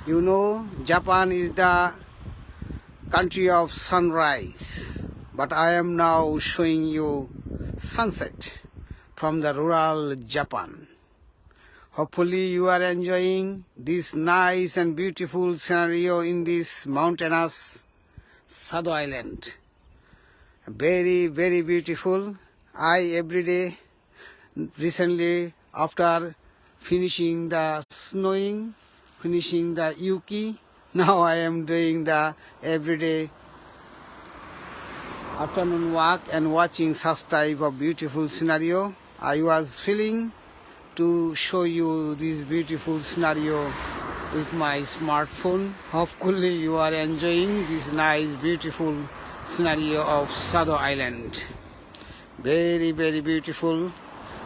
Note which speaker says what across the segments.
Speaker 1: You know, Japan is the country of sunrise, but I am now showing you sunset from the rural Japan. Hopefully you are enjoying this nice and beautiful scenario in this mountainous Sado Island. Very, very beautiful. I every day, recently after finishing the snowing, finishing the yuki, now I am doing the everyday afternoon walk and watching such type of beautiful scenario. I was feeling to show you this beautiful scenario with my smartphone. Hopefully you are enjoying this nice beautiful scenario of Sado Island. Very, very beautiful.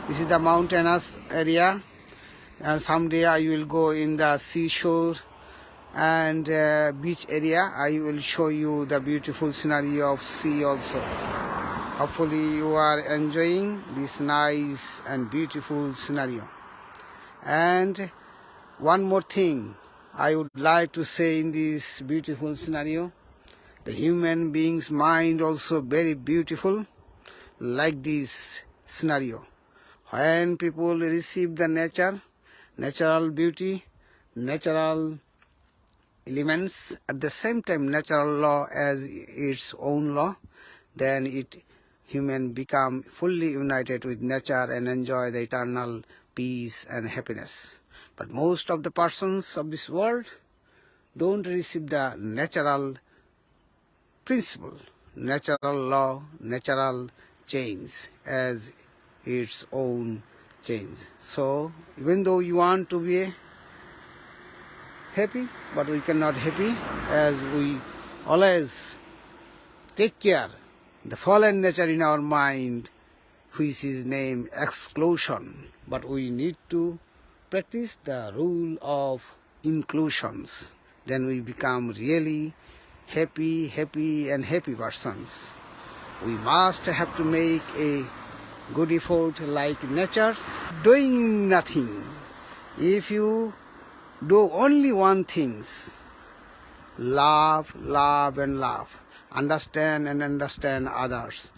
Speaker 1: This is the mountainous area, and someday I will go in the seashore and beach area. I will show you the beautiful scenario of sea also. Hopefully you are enjoying this nice and beautiful scenario. And one more thing I would like to say in this beautiful scenario, the human being's mind also very beautiful, like this scenario. When people receive the nature, natural beauty, natural elements, at the same time natural law as its own law, then human become fully united with nature and enjoy the eternal peace and happiness. But most of the persons of this world don't receive the natural principle, natural law, natural change as its own change. So even though you want to be happy, but we cannot happy as we always take care the fallen nature in our mind, which is named exclusion. But we need to practice the rule of inclusions. Then we become really happy persons. We must have to make a good effort like nature's doing nothing. If you do only one thing, love, love and love, understand and understand others,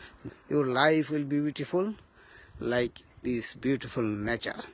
Speaker 1: your life will be beautiful like this beautiful nature.